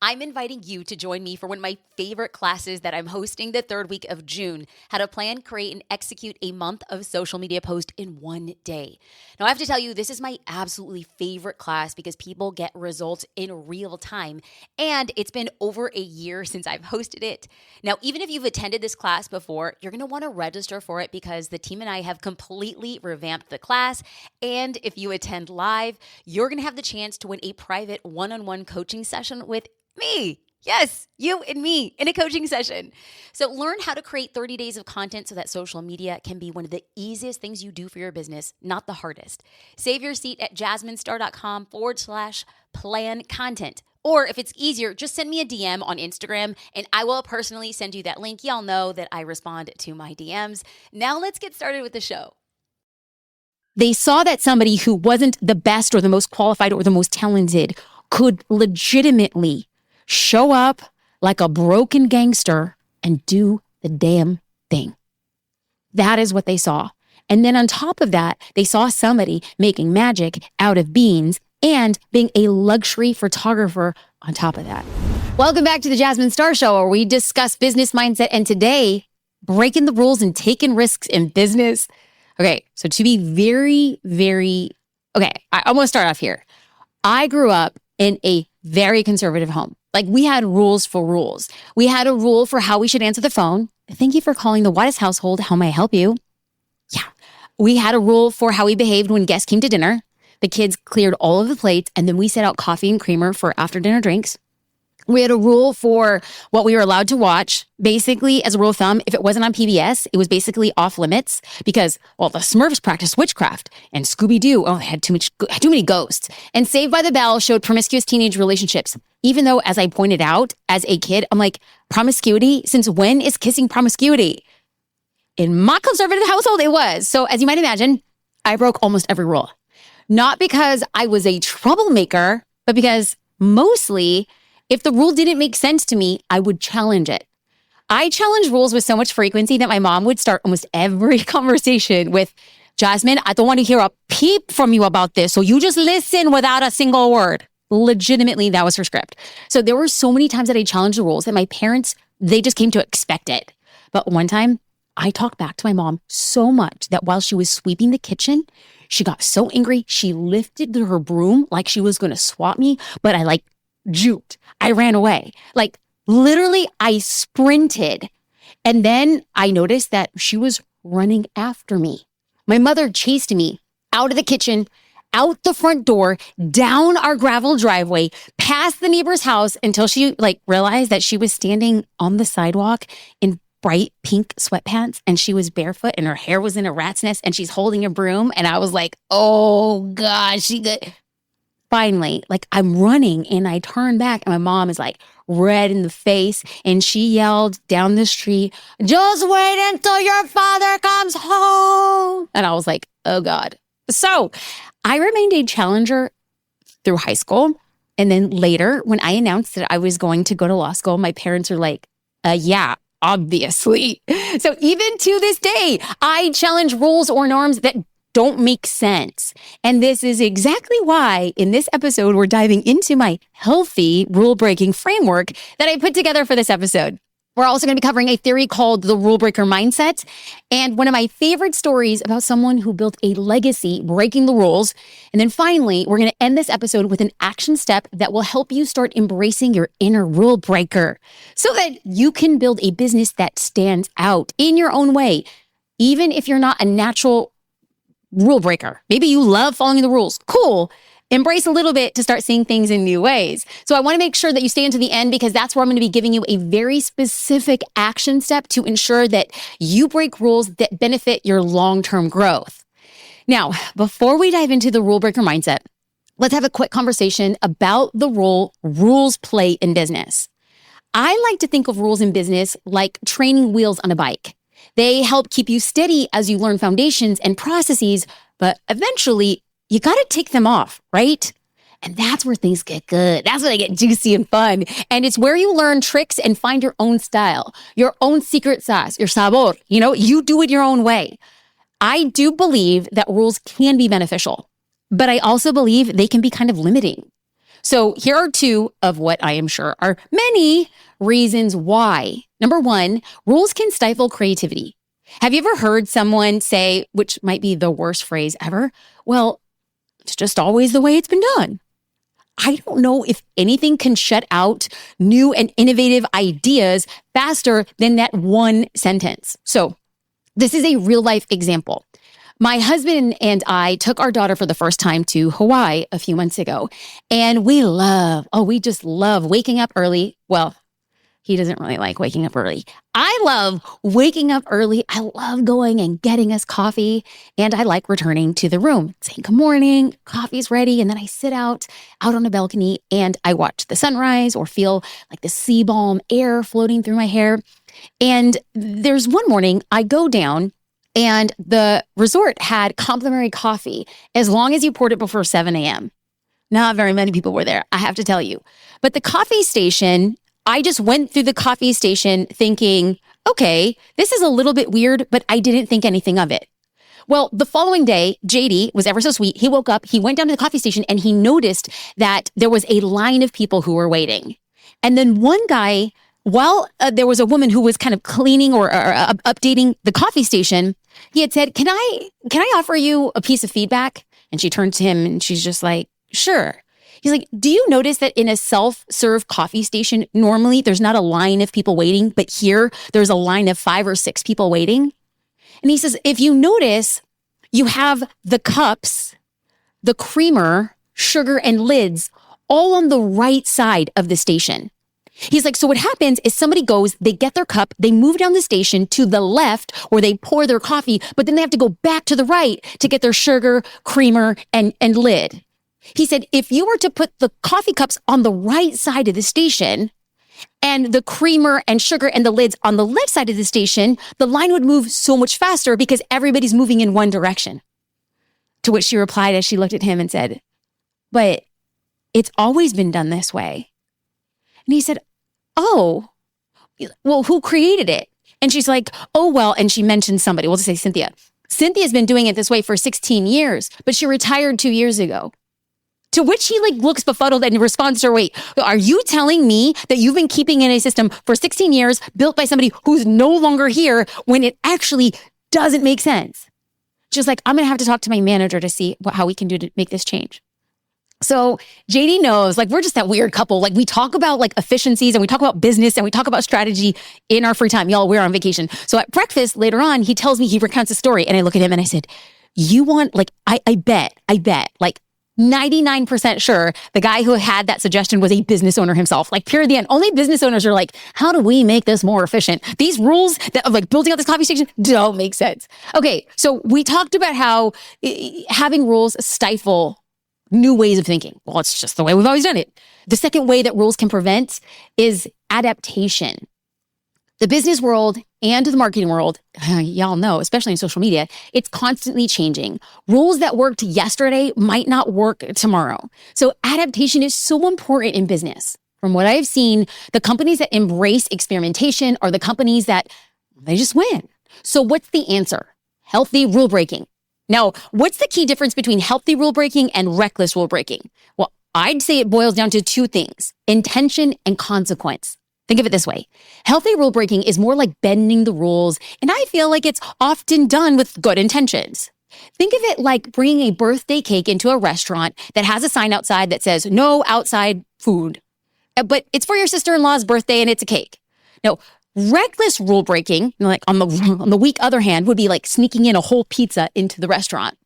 I'm inviting you to join me for one of my favorite classes that I'm hosting the third week of June, how to plan, create, and execute a month of social media posts in one day. Now, I have to tell you, this is my absolutely favorite class because people get results in real time, and it's been over a year since I've hosted it. Now, even if you've attended this class before, you're going to want to register for it because the team and I have completely revamped the class, and if you attend live, you're going to have the chance to win a private one-on-one coaching session with me. Yes, you and me in a coaching session. So learn how to create 30 days of content so that social media can be one of the easiest things you do for your business, not the hardest. Save your seat at jasminestar.com/plan content. Or if it's easier, just send me a DM on Instagram and I will personally send you that link. Y'all know that I respond to my DMs. Now let's get started with the show. They saw that somebody who wasn't the best or the most qualified or the most talented could legitimately show up like a broken gangster and do the damn thing. That is what they saw. And then on top of that, they saw somebody making magic out of beans and being a luxury photographer on top of that. Welcome back to the Jasmine Star Show, where we discuss business mindset. And today, breaking the rules and taking risks in business. Okay, so to be I want to start off here. I grew up in a very conservative home. Like, we had rules for rules. We had a rule for how we should answer the phone. Thank you for calling the Whitest household. How may I help you? Yeah. We had a rule for how we behaved when guests came to dinner. The kids cleared all of the plates, and then we set out coffee and creamer for after dinner drinks. We had a rule for what we were allowed to watch. Basically, as a rule of thumb, if it wasn't on PBS, it was basically off limits because, well, the Smurfs practiced witchcraft and Scooby-Doo, they had too many ghosts. And Saved by the Bell showed promiscuous teenage relationships. Even though, as I pointed out, as a kid, I'm like, promiscuity? Since when is kissing promiscuity? In my conservative household, it was. So as you might imagine, I broke almost every rule. Not because I was a troublemaker, but because mostly, if the rule didn't make sense to me, I would challenge it. I challenge rules with so much frequency that my mom would start almost every conversation with, Jasmine, I don't want to hear a peep from you about this, so you just listen without a single word. Legitimately, that was her script. So there were so many times that I challenged the rules that my parents, they just came to expect it. But one time, I talked back to my mom so much that while she was sweeping the kitchen, she got so angry, she lifted her broom like she was going to swat me, but I juked. I ran away. Literally, I sprinted. And then I noticed that she was running after me. My mother chased me out of the kitchen, out the front door, down our gravel driveway, past the neighbor's house until she realized that she was standing on the sidewalk in bright pink sweatpants and she was barefoot and her hair was in a rat's nest and she's holding a broom. And I was like, oh gosh, Finally, I'm running and I turn back and my mom is red in the face and she yelled down the street, just wait until your father comes home. And I was like, oh God. So I remained a challenger through high school. And then later, when I announced that I was going to go to law school, my parents were like, yeah, obviously. So even to this day, I challenge rules or norms that don't make sense. And this is exactly why in this episode, we're diving into my healthy rule-breaking framework that I put together for this episode. We're also going to be covering a theory called the rule breaker mindset. And one of my favorite stories about someone who built a legacy breaking the rules. And then finally, we're going to end this episode with an action step that will help you start embracing your inner rule breaker so that you can build a business that stands out in your own way, even if you're not a natural rule breaker. Maybe you love following the rules. Cool. Embrace a little bit to start seeing things in new ways. So I want to make sure that you stay until the end because that's where I'm going to be giving you a very specific action step to ensure that you break rules that benefit your long-term growth. Now, before we dive into the rule breaker mindset, let's have a quick conversation about the role rules play in business. I like to think of rules in business like training wheels on a bike. They help keep you steady as you learn foundations and processes, but eventually you got to take them off, right? And that's where things get good. That's where they get juicy and fun. And it's where you learn tricks and find your own style, your own secret sauce, your sabor. You do it your own way. I do believe that rules can be beneficial, but I also believe they can be kind of limiting. So here are two of what I am sure are many reasons why. Number one, rules can stifle creativity. Have you ever heard someone say, which might be the worst phrase ever, well, it's just always the way it's been done? I don't know if anything can shut out new and innovative ideas faster than that one sentence. So this is a real life example. My husband and I took our daughter for the first time to Hawaii a few months ago, and we just love waking up early. Well, he doesn't really like waking up early. I love waking up early. I love going and getting us coffee, and I like returning to the room, saying good morning, coffee's ready, and then I sit out on a balcony and I watch the sunrise or feel like the sea balm air floating through my hair. And there's one morning I go down and the resort had complimentary coffee as long as you poured it before 7 a.m. Not very many people were there, I have to tell you. But the coffee station, I just went through the coffee station thinking, okay, this is a little bit weird, but I didn't think anything of it. Well, the following day, JD was ever so sweet. He woke up, he went down to the coffee station, and he noticed that there was a line of people who were waiting. And then one guy, while there was a woman who was kind of cleaning or updating the coffee station, he had said, can I offer you a piece of feedback? And she turned to him and she's just like, sure. He's like, do you notice that in a self-serve coffee station, normally there's not a line of people waiting, but here there's a line of 5 or 6 people waiting? And he says, if you notice, you have the cups, the creamer, sugar, and lids all on the right side of the station. He's like, so what happens is somebody goes, they get their cup, they move down the station to the left where they pour their coffee, but then they have to go back to the right to get their sugar, creamer, and lid. He said, if you were to put the coffee cups on the right side of the station and the creamer and sugar and the lids on the left side of the station, the line would move so much faster because everybody's moving in one direction. To which she replied as she looked at him and said, but it's always been done this way. And he said, oh, well, who created it? And she's like, oh, well, and she mentioned somebody. We'll just say Cynthia. Cynthia's been doing it this way for 16 years, but she retired 2 years ago. To which he looks befuddled and responds to her, wait, are you telling me that you've been keeping in a system for 16 years built by somebody who's no longer here when it actually doesn't make sense? She's like, I'm going to have to talk to my manager to see how we can do to make this change. So JD knows, we're just that weird couple. We talk about efficiencies and we talk about business and we talk about strategy in our free time. Y'all, we're on vacation. So at breakfast later on, he tells me, he recounts a story. And I look at him and I said, you want, I bet, 99% sure the guy who had that suggestion was a business owner himself. Period, the end. Only business owners are like, how do we make this more efficient? These rules that of building out this coffee station don't make sense. Okay, so we talked about how having rules stifle new ways of thinking. Well, it's just the way we've always done it. The second way that rules can prevent is adaptation. The business world and the marketing world, y'all know, especially in social media, it's constantly changing. Rules that worked yesterday might not work tomorrow. So adaptation is so important in business. From what I've seen, the companies that embrace experimentation are the companies that they just win. So what's the answer? Healthy rule breaking. Now, what's the key difference between healthy rule breaking and reckless rule breaking? Well, I'd say it boils down to 2 things: intention and consequence. Think of it this way. Healthy rule breaking is more like bending the rules, and I feel like it's often done with good intentions. Think of it like bringing a birthday cake into a restaurant that has a sign outside that says no outside food, but it's for your sister-in-law's birthday and it's a cake. Now, reckless rule breaking, on the weak other hand, would be like sneaking in a whole pizza into the restaurant.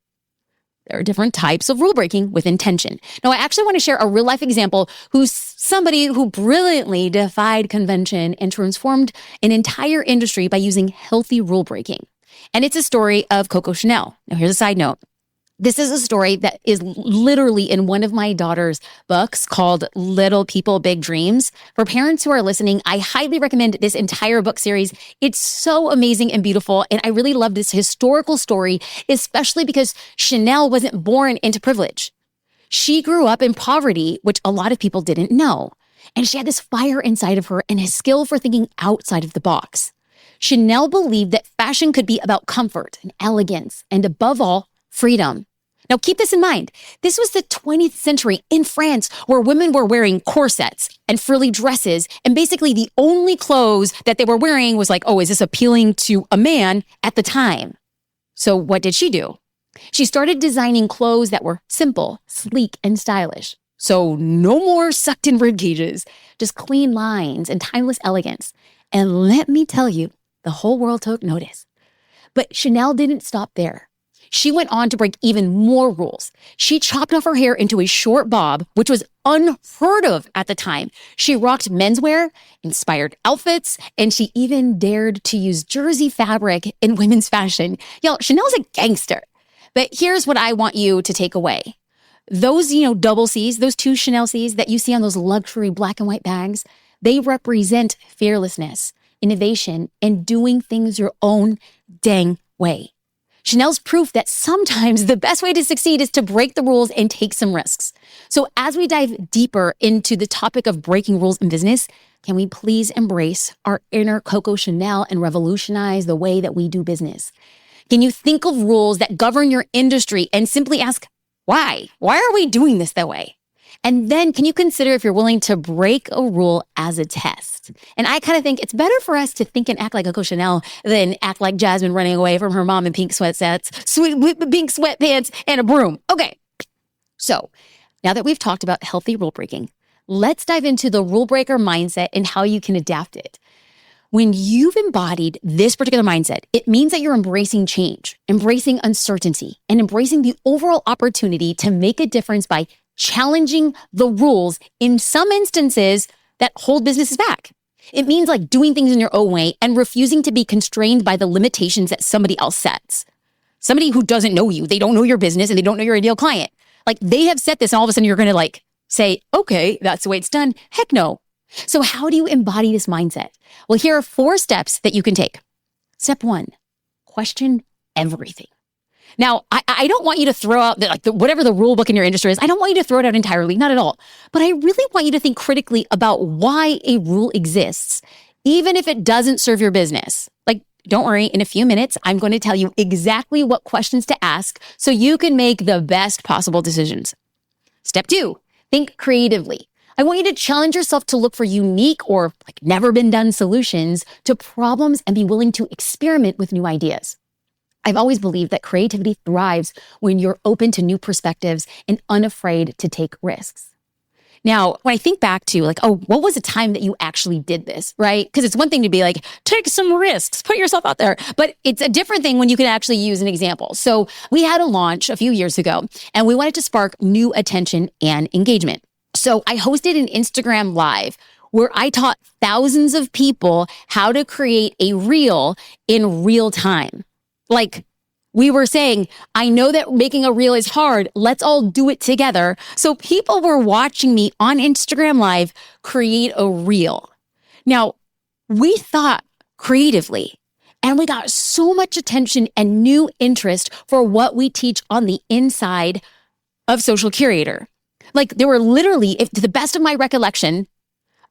There are different types of rule breaking with intention. Now, I actually want to share a real life example who's somebody who brilliantly defied convention and transformed an entire industry by using healthy rule breaking. And it's a story of Coco Chanel. Now, here's a side note. This is a story that is literally in one of my daughter's books called Little People, Big Dreams. For parents who are listening, I highly recommend this entire book series. It's so amazing and beautiful. And I really love this historical story, especially because Chanel wasn't born into privilege. She grew up in poverty, which a lot of people didn't know. And she had this fire inside of her and a skill for thinking outside of the box. Chanel believed that fashion could be about comfort and elegance and, above all, freedom. Now, keep this in mind. This was the 20th century in France where women were wearing corsets and frilly dresses. And basically the only clothes that they were wearing was like, oh, is this appealing to a man at the time? So what did she do? She started designing clothes that were simple, sleek, and stylish. So no more sucked in rib cages, just clean lines and timeless elegance. And let me tell you, the whole world took notice. But Chanel didn't stop there. She went on to break even more rules. She chopped off her hair into a short bob, which was unheard of at the time. She rocked menswear-inspired outfits, and she even dared to use jersey fabric in women's fashion. Y'all, Chanel's a gangster. But here's what I want you to take away. Those, double C's, those two Chanel C's that you see on those luxury black and white bags, they represent fearlessness, innovation, and doing things your own dang way. Chanel's proof that sometimes the best way to succeed is to break the rules and take some risks. So as we dive deeper into the topic of breaking rules in business, can we please embrace our inner Coco Chanel and revolutionize the way that we do business? Can you think of rules that govern your industry and simply ask, why? Why are we doing this that way? And then can you consider if you're willing to break a rule as a test? And I kind of think it's better for us to think and act like Coco Chanel than act like Jasmine running away from her mom in pink pink sweatpants, and a broom. Okay. So now that we've talked about healthy rule breaking, let's dive into the rule breaker mindset and how you can adapt it. When you've embodied this particular mindset, it means that you're embracing change, embracing uncertainty, and embracing the overall opportunity to make a difference by challenging the rules in some instances that hold businesses back. It means like doing things in your own way and refusing to be constrained by the limitations that somebody else sets. Somebody who doesn't know you, they don't know your business and they don't know your ideal client. Like they have set this and all of a sudden you're going to say, okay, that's the way it's done. Heck no. So how do you embody this mindset? Well, here are 4 steps that you can take. Step 1, question everything. Now, I don't want you to throw out whatever the rule book in your industry is. I don't want you to throw it out entirely, not at all. But I really want you to think critically about why a rule exists, even if it doesn't serve your business. Don't worry, in a few minutes, I'm going to tell you exactly what questions to ask so you can make the best possible decisions. Step 2, think creatively. I want you to challenge yourself to look for unique or never been done solutions to problems and be willing to experiment with new ideas. I've always believed that creativity thrives when you're open to new perspectives and unafraid to take risks. Now, when I think back to what was the time that you actually did this, right? Because it's one thing to be take some risks, put yourself out there. But it's a different thing when you can actually use an example. So we had a launch a few years ago and we wanted to spark new attention and engagement. So I hosted an Instagram Live where I taught thousands of people how to create a reel in real time. We were saying, I know that making a reel is hard. Let's all do it together. So people were watching me on Instagram Live create a reel. Now, we thought creatively, and we got so much attention and new interest for what we teach on the inside of Social Curator. There were literally, to the best of my recollection,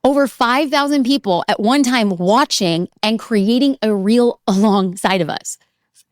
over 5,000 people at one time watching and creating a reel alongside of us.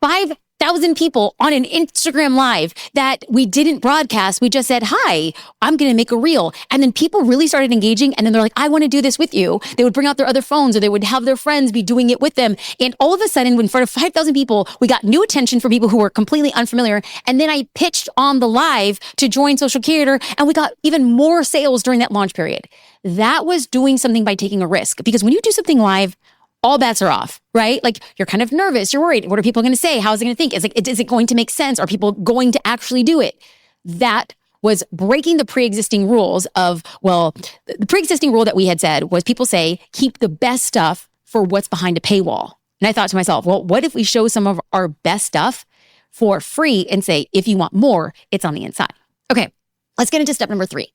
5,000 people on an Instagram Live that we didn't broadcast. We just said, hi, I'm going to make a reel. And then people really started engaging. And then they're like, I want to do this with you. They would bring out their other phones or they would have their friends be doing it with them. And all of a sudden, in front of 5,000 people, we got new attention from people who were completely unfamiliar. And then I pitched on the live to join Social Curator and we got even more sales during that launch period. That was doing something by taking a risk, because when you do something live, all bets are off, right? You're kind of nervous. You're worried. What are people going to say? How is it going to think? Is it going to make sense? Are people going to actually do it? That was breaking the pre-existing rules of, the pre-existing rule that we had said was people say, keep the best stuff for what's behind a paywall. And I thought to myself, what if we show some of our best stuff for free and say, if you want more, it's on the inside. Okay, let's get into step number 3.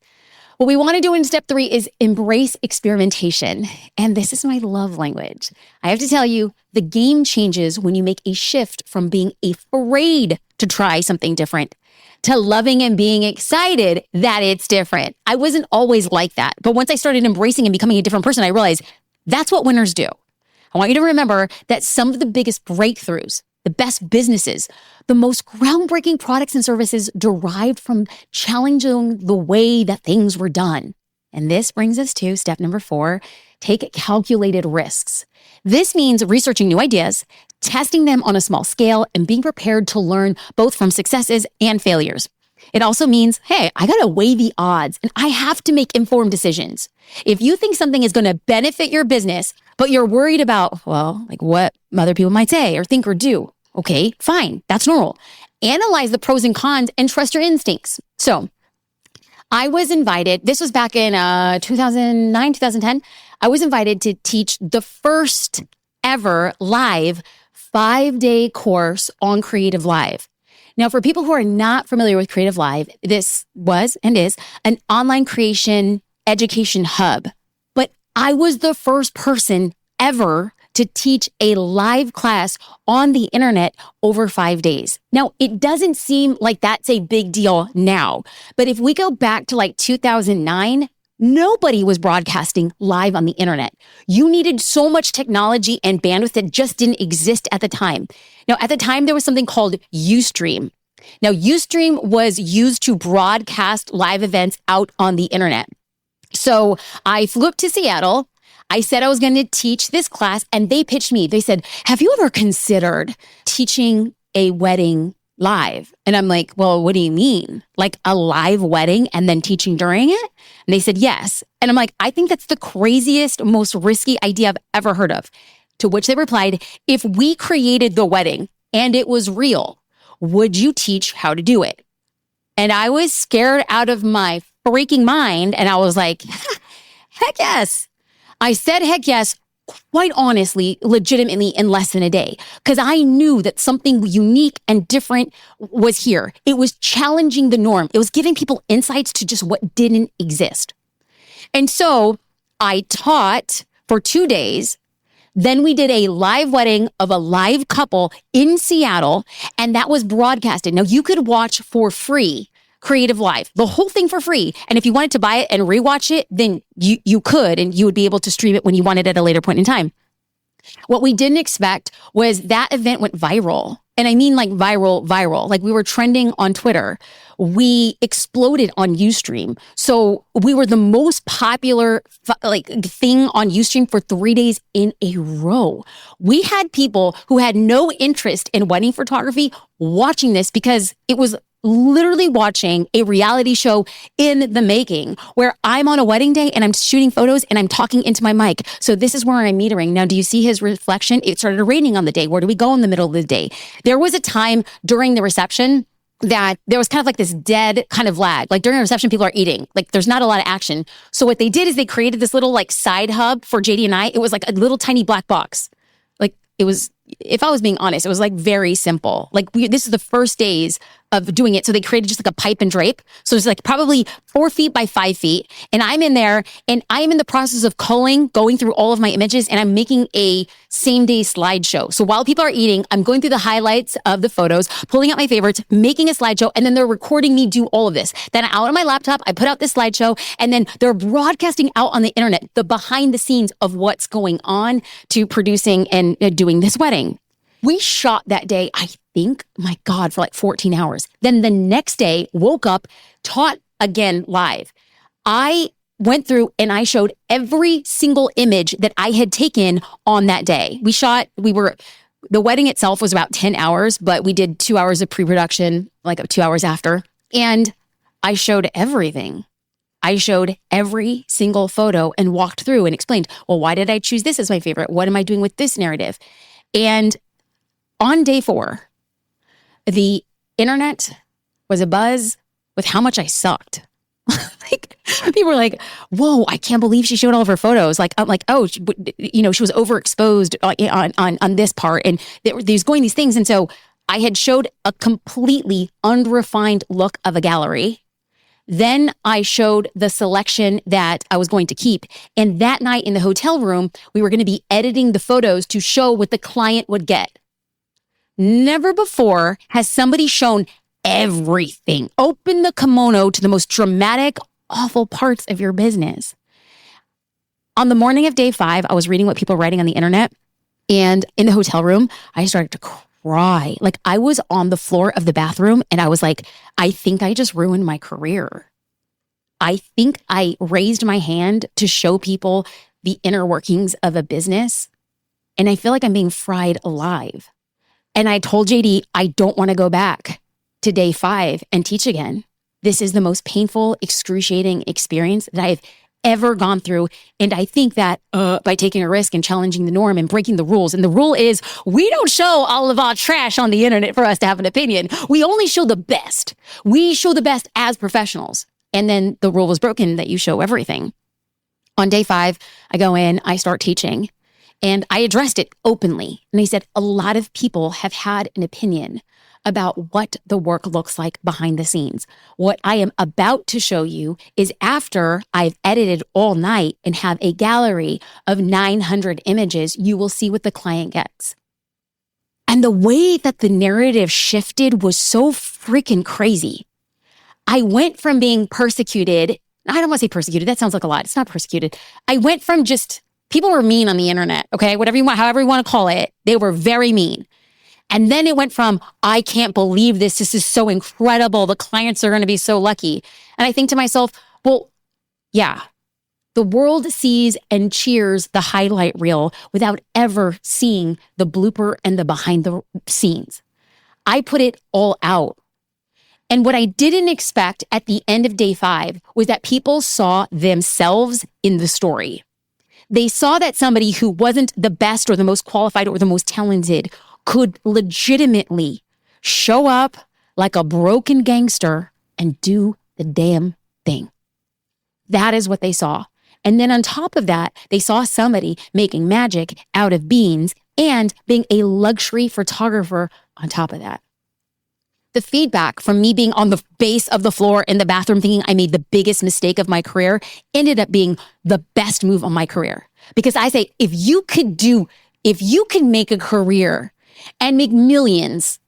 What we want to do in step 3 is embrace experimentation. And this is my love language. I have to tell you, the game changes when you make a shift from being afraid to try something different to loving and being excited that it's different. I wasn't always like that. But once I started embracing and becoming a different person, I realized that's what winners do. I want you to remember that some of the biggest breakthroughs, the best businesses, the most groundbreaking products and services derived from challenging the way that things were done. And this brings us to step number 4, take calculated risks. This means researching new ideas, testing them on a small scale, and being prepared to learn both from successes and failures. It also means, hey, I got to weigh the odds and I have to make informed decisions. If you think something is going to benefit your business, but you're worried about, what other people might say or think or do, okay, fine, that's normal. Analyze the pros and cons and trust your instincts. So I was invited, this was back in 2009, 2010. I was invited to teach the first ever live 5-day course on Creative Live. Now, for people who are not familiar with Creative Live, this was and is an online creation education hub. But I was the first person ever to teach a live class on the internet over 5 days. Now, it doesn't seem like that's a big deal now, but if we go back to like 2009, nobody was broadcasting live on the internet. You needed so much technology and bandwidth that just didn't exist at the time. Now, at the time, there was something called Ustream. Now, Ustream was used to broadcast live events out on the internet. So I flew up to Seattle. I said I was going to teach this class, and they pitched me. They said, have you ever considered teaching a wedding live? And I'm like, well, what do you mean? Like a live wedding and then teaching during it? And they said, yes. And I'm like, I think that's the craziest, most risky idea I've ever heard of. To which they replied, if we created the wedding and it was real, would you teach how to do it? And I was scared out of my freaking mind. And I was like, heck yes. I said, heck yes, quite honestly, legitimately in less than a day, because I knew that something unique and different was here. It was challenging the norm. It was giving people insights to just what didn't exist. And so I taught for 2 days. Then we did a live wedding of a live couple in Seattle, and that was broadcasted. Now you could watch for free Creative Live, the whole thing for free. And if you wanted to buy it and rewatch it, then you could, and you would be able to stream it when you wanted at a later point in time. What we didn't expect was that event went viral. And I mean like viral. Like we were trending on Twitter. We exploded on Ustream. So we were the most popular thing on Ustream for 3 days in a row. We had people who had no interest in wedding photography watching this because it was literally watching a reality show in the making where I'm on a wedding day and I'm shooting photos and I'm talking into my mic. So this is where I'm metering. Now, do you see his reflection? It started raining on the day. Where do we go in the middle of the day? There was a time during the reception that there was kind of like this dead kind of lag. Like during a reception, people are eating. Like there's not a lot of action. So what they did is they created this little like side hub for JD and I. It was like a little tiny black box. Like it was, if I was being honest, it was like very simple. Like this is the first days of doing it. So they created just like a pipe and drape. So it's like probably 4 feet by 5 feet. And I'm in there and I'm in the process of culling, going through all of my images, and I'm making a same day slideshow. So while people are eating, I'm going through the highlights of the photos, pulling out my favorites, making a slideshow, and then they're recording me do all of this. Then out on my laptop, I put out this slideshow, and then they're broadcasting out on the internet, the behind the scenes of what's going on to producing and doing this wedding. We shot that day, I think, my God, for like 14 hours. Then the next day, woke up, taught again live. I went through and I showed every single image that I had taken on that day. The wedding itself was about 10 hours, but we did 2 hours of pre-production, like 2 hours after. And I showed everything. I showed every single photo and walked through and explained, well, why did I choose this as my favorite? What am I doing with this narrative? And on day 4, the internet was abuzz with how much I sucked. Like people were like, "Whoa, I can't believe she showed all of her photos." Like I'm like, "Oh, she was overexposed on this part," and there's going these things. And so I had showed a completely unrefined look of a gallery. Then I showed the selection that I was going to keep. And that night in the hotel room, we were going to be editing the photos to show what the client would get. Never before has somebody shown everything. Open the kimono to the most dramatic, awful parts of your business. On the morning of day 5, I was reading what people were writing on the internet. And in the hotel room, I started to cry. Like I was on the floor of the bathroom and I was like, I think I just ruined my career. I think I raised my hand to show people the inner workings of a business. And I feel like I'm being fried alive. And I told JD, I don't want to go back to day 5 and teach again. This is the most painful, excruciating experience that I've ever gone through. And I think that by taking a risk and challenging the norm and breaking the rules, and the rule is we don't show all of our trash on the internet for us to have an opinion. We only show the best. We show the best as professionals. And then the rule was broken that you show everything. On day 5, I go in, I start teaching, and I addressed it openly. And I said, a lot of people have had an opinion about what the work looks like behind the scenes. What I am about to show you is after I've edited all night and have a gallery of 900 images, you will see what the client gets. And the way that the narrative shifted was so freaking crazy. I went from being persecuted. I don't want to say persecuted. That sounds like a lot. It's not persecuted. I went from just, people were mean on the internet, okay? Whatever you want, however you want to call it. They were very mean. And then it went from, I can't believe this. This is so incredible. The clients are going to be so lucky. And I think to myself, well, yeah, the world sees and cheers the highlight reel without ever seeing the blooper and the behind the scenes. I put it all out. And what I didn't expect at the end of day 5 was that people saw themselves in the story. They saw that somebody who wasn't the best or the most qualified or the most talented could legitimately show up like a broken gangster and do the damn thing. That is what they saw. And then on top of that, they saw somebody making magic out of beans and being a luxury photographer on top of that. The feedback from me being on the base of the floor in the bathroom thinking I made the biggest mistake of my career ended up being the best move of my career. Because I say, if you can make a career and make millions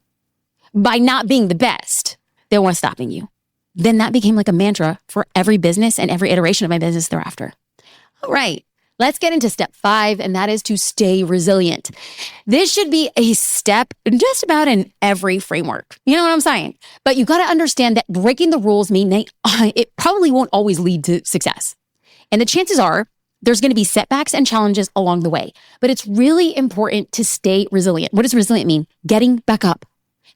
by not being the best, then what's stopping you? Then that became like a mantra for every business and every iteration of my business thereafter. All right, let's get into step 5, and that is to stay resilient. This should be a step just about in every framework. You know what I'm saying? But you got to understand that breaking the rules it probably won't always lead to success. And the chances are there's going to be setbacks and challenges along the way, but it's really important to stay resilient. What does resilient mean? Getting back up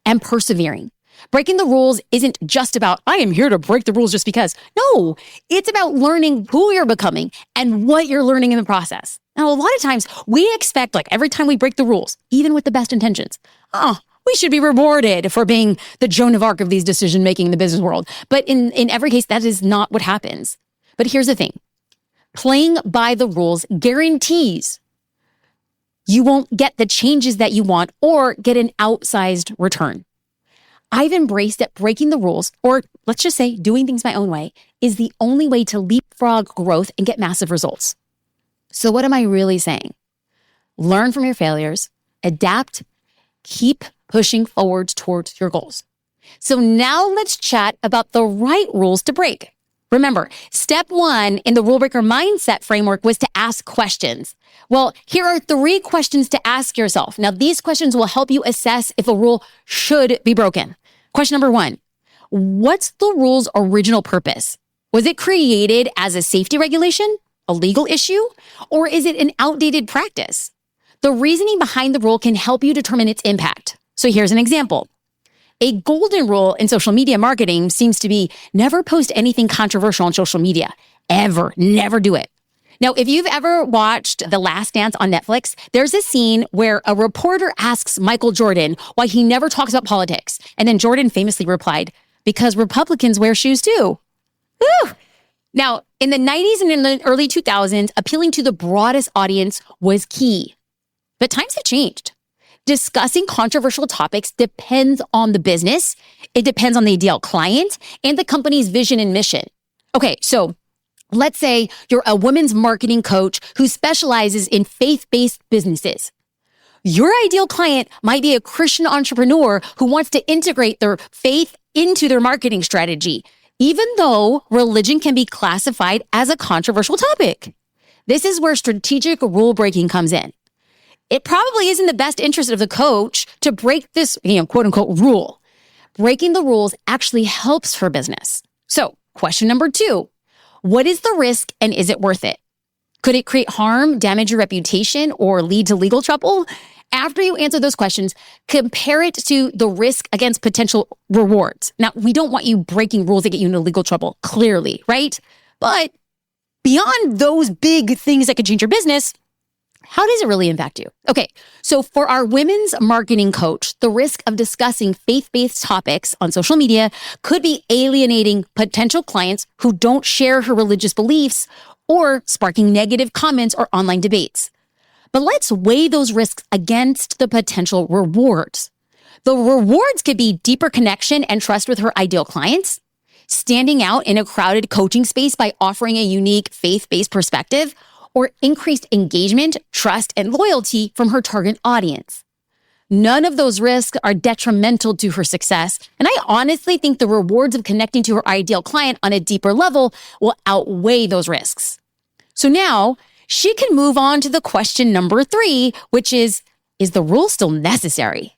and persevering. Breaking the rules isn't just about, I am here to break the rules just because. No, it's about learning who you're becoming and what you're learning in the process. Now, a lot of times we expect, like every time we break the rules, even with the best intentions, we should be rewarded for being the Joan of Arc of these decision-making in the business world. But in every case, that is not what happens. But here's the thing. Playing by the rules guarantees you won't get the changes that you want or get an outsized return. I've embraced that breaking the rules, or let's just say doing things my own way, is the only way to leapfrog growth and get massive results. So what am I really saying? Learn from your failures, adapt, keep pushing forwards towards your goals. So now let's chat about the right rules to break. Remember, step 1 in the rule breaker mindset framework was to ask questions. Well, here are 3 questions to ask yourself. Now, these questions will help you assess if a rule should be broken. Question number 1, what's the rule's original purpose? Was it created as a safety regulation, a legal issue, or is it an outdated practice? The reasoning behind the rule can help you determine its impact. So here's an example. A golden rule in social media marketing seems to be never post anything controversial on social media. Ever. Never do it. Now, if you've ever watched The Last Dance on Netflix, there's a scene where a reporter asks Michael Jordan why he never talks about politics. And then Jordan famously replied, because Republicans wear shoes too. Woo! Now, in the 90s and in the early 2000s, appealing to the broadest audience was key. But times have changed. Discussing controversial topics depends on the business, it depends on the ideal client, and the company's vision and mission. Okay, so let's say you're a women's marketing coach who specializes in faith-based businesses. Your ideal client might be a Christian entrepreneur who wants to integrate their faith into their marketing strategy, even though religion can be classified as a controversial topic. This is where strategic rule breaking comes in. it probably is in the best interest of the coach to break this, quote unquote rule. Breaking the rules actually helps her business. So question number 2, what is the risk and is it worth it? Could it create harm, damage your reputation, or lead to legal trouble? After you answer those questions, compare it to the risk against potential rewards. Now, we don't want you breaking rules that get you into legal trouble, clearly, right? But beyond those big things that could change your business, how does it really impact you? Okay, so for our women's marketing coach, the risk of discussing faith-based topics on social media could be alienating potential clients who don't share her religious beliefs or sparking negative comments or online debates. But let's weigh those risks against the potential rewards. The rewards could be deeper connection and trust with her ideal clients, standing out in a crowded coaching space by offering a unique faith-based perspective, or increased engagement, trust, and loyalty from her target audience. None of those risks are detrimental to her success, and I honestly think the rewards of connecting to her ideal client on a deeper level will outweigh those risks. So now, she can move on to the question number 3, which is the rule still necessary?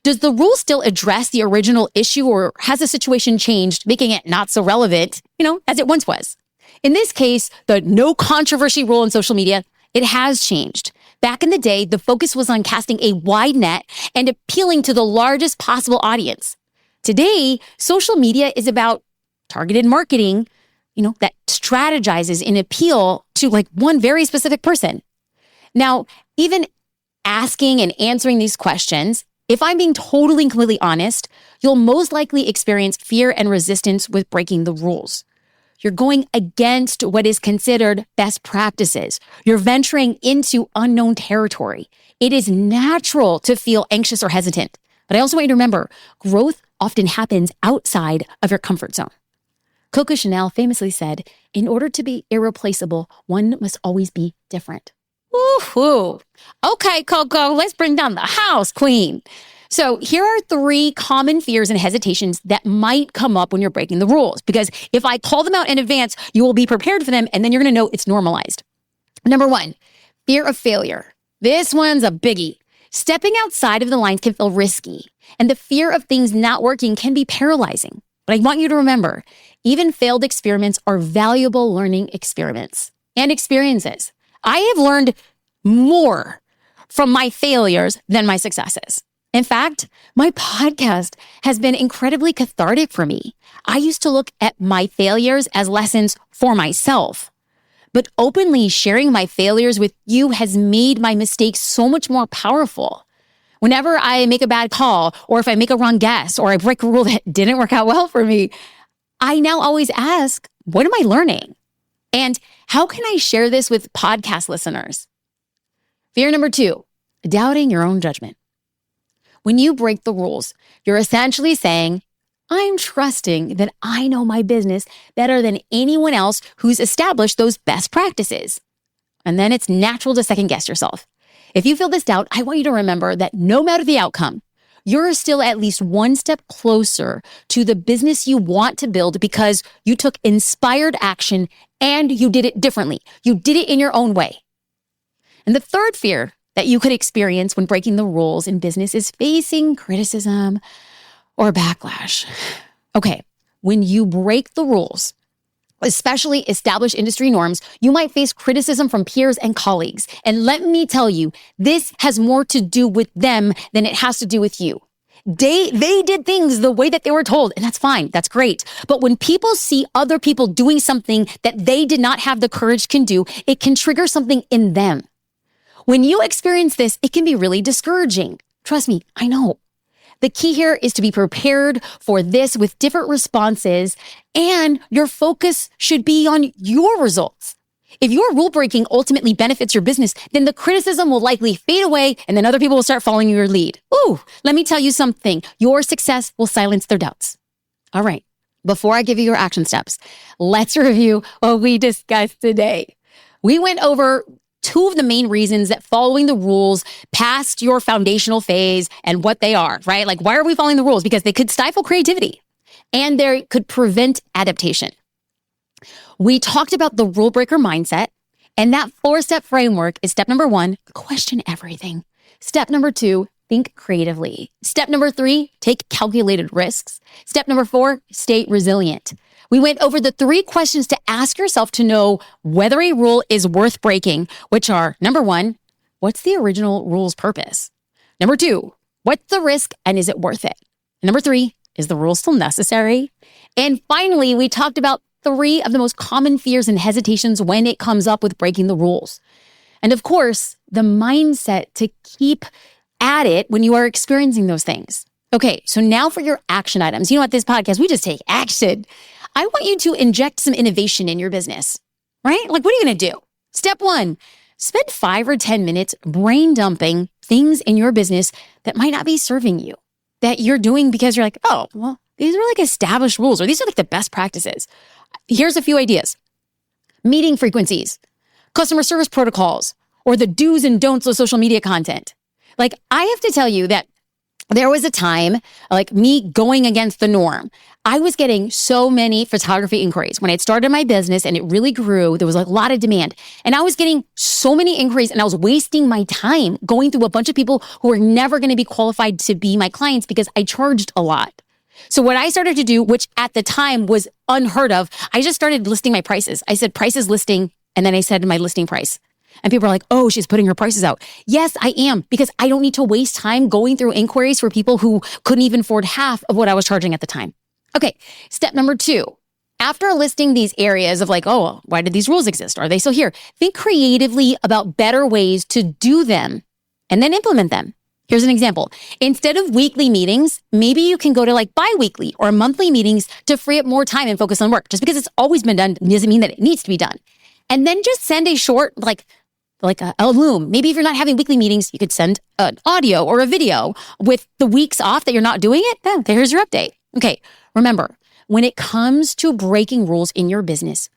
Does the rule still address the original issue, or has the situation changed, making it not so relevant, as it once was? In this case, the no controversy rule in social media, it has changed. Back in the day, the focus was on casting a wide net and appealing to the largest possible audience. Today, social media is about targeted marketing, that strategizes in appeal to one very specific person. Now, even asking and answering these questions, if I'm being totally and completely honest, you'll most likely experience fear and resistance with breaking the rules. You're going against what is considered best practices. You're venturing into unknown territory. It is natural to feel anxious or hesitant. But I also want you to remember, growth often happens outside of your comfort zone. Coco Chanel famously said, in order to be irreplaceable, one must always be different. Woohoo! Okay, Coco, let's bring down the house, queen. So here are 3 common fears and hesitations that might come up when you're breaking the rules. Because if I call them out in advance, you will be prepared for them, and then you're going to know it's normalized. Number 1, fear of failure. This one's a biggie. Stepping outside of the lines can feel risky, and the fear of things not working can be paralyzing. But I want you to remember, even failed experiments are valuable learning experiments and experiences. I have learned more from my failures than my successes. In fact, my podcast has been incredibly cathartic for me. I used to look at my failures as lessons for myself, but openly sharing my failures with you has made my mistakes so much more powerful. Whenever I make a bad call, or if I make a wrong guess, or I break a rule that didn't work out well for me, I now always ask, what am I learning? And how can I share this with podcast listeners? Fear number 2, doubting your own judgment. When you break the rules, you're essentially saying, I'm trusting that I know my business better than anyone else who's established those best practices. And then it's natural to second guess yourself. If you feel this doubt, I want you to remember that no matter the outcome, you're still at least one step closer to the business you want to build because you took inspired action and you did it differently. You did it in your own way. And the third fear that you could experience when breaking the rules in business is facing criticism or backlash. Okay, when you break the rules, especially established industry norms, you might face criticism from peers and colleagues. And let me tell you, this has more to do with them than it has to do with you. They did things the way that they were told, and that's fine. That's great. But when people see other people doing something that they did not have the courage can do, it can trigger something in them. When you experience this, it can be really discouraging. Trust me, I know. The key here is to be prepared for this with different responses, and your focus should be on your results. If your rule breaking ultimately benefits your business, then the criticism will likely fade away, and then other people will start following your lead. Ooh, let me tell you something. Your success will silence their doubts. All right, before I give you your action steps, let's review what we discussed today. We went over 2 of the main reasons that following the rules past your foundational phase and what they are, right? Like, why are we following the rules? Because they could stifle creativity and they could prevent adaptation. We talked about the rule breaker mindset, and that 4-step framework is step number 1, question everything. Step number 2, think creatively. Step number 3, take calculated risks. Step number 4, stay resilient. We went over the 3 questions to ask yourself to know whether a rule is worth breaking, which are, number 1, what's the original rule's purpose? Number 2, what's the risk and is it worth it? Number 3, is the rule still necessary? And finally, we talked about 3 of the most common fears and hesitations when it comes up with breaking the rules. And of course, the mindset to keep at it when you are experiencing those things. Okay, so now for your action items. You know what, this podcast, we just take action. I want you to inject some innovation in your business, right? Like, what are you going to do? Step 1, spend 5 or 10 minutes brain dumping things in your business that might not be serving you, that you're doing because you're like, oh, well, these are like established rules, or these are like the best practices. Here's a few ideas. Meeting frequencies, customer service protocols, or the do's and don'ts of social media content. Like, I have to tell you that there was a time, like me going against the norm. I was getting so many photography inquiries. When I started my business and it really grew, there was a lot of demand. And I was getting so many inquiries and I was wasting my time going through a bunch of people who were never going to be qualified to be my clients because I charged a lot. So what I started to do, which at the time was unheard of, I just started listing my prices. I said prices listing, and then I said my listing price. And people are like, oh, she's putting her prices out. Yes, I am, because I don't need to waste time going through inquiries for people who couldn't even afford half of what I was charging at the time. Okay, step number 2. After listing these areas of like, oh, why did these rules exist? Are they still here? Think creatively about better ways to do them and then implement them. Here's an example. Instead of weekly meetings, maybe you can go to like bi-weekly or monthly meetings to free up more time and focus on work. Just because it's always been done doesn't mean that it needs to be done. And then just send a short, like a loom. Maybe if you're not having weekly meetings, you could send an audio or a video with the weeks off that you're not doing it. Then here's your update. Okay, remember, when it comes to breaking rules in your business,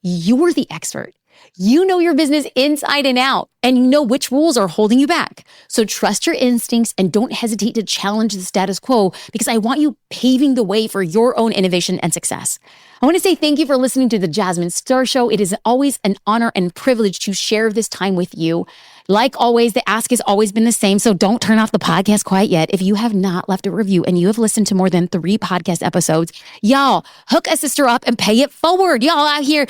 you're the expert. You know your business inside and out, and you know which rules are holding you back. So trust your instincts and don't hesitate to challenge the status quo, because I want you paving the way for your own innovation and success. I want to say thank you for listening to the Jasmine Star Show. It is always an honor and privilege to share this time with you. Like always, the ask has always been the same, so don't turn off the podcast quite yet. If you have not left a review and you have listened to more than 3 podcast episodes, y'all, hook a sister up and pay it forward. Y'all out here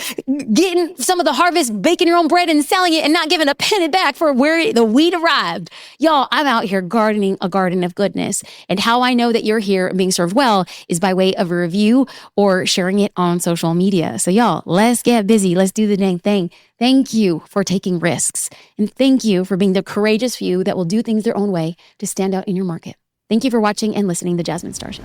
getting some of the harvest, baking your own bread and selling it and not giving a penny back for where the wheat arrived. Y'all, I'm out here gardening a garden of goodness. And how I know that you're here and being served well is by way of a review or sharing it on social media. So y'all, let's get busy. Let's do the dang thing. Thank you for taking risks. And thank you for being the courageous few that will do things their own way to stand out in your market. Thank you for watching and listening to The Jasmine Star Show.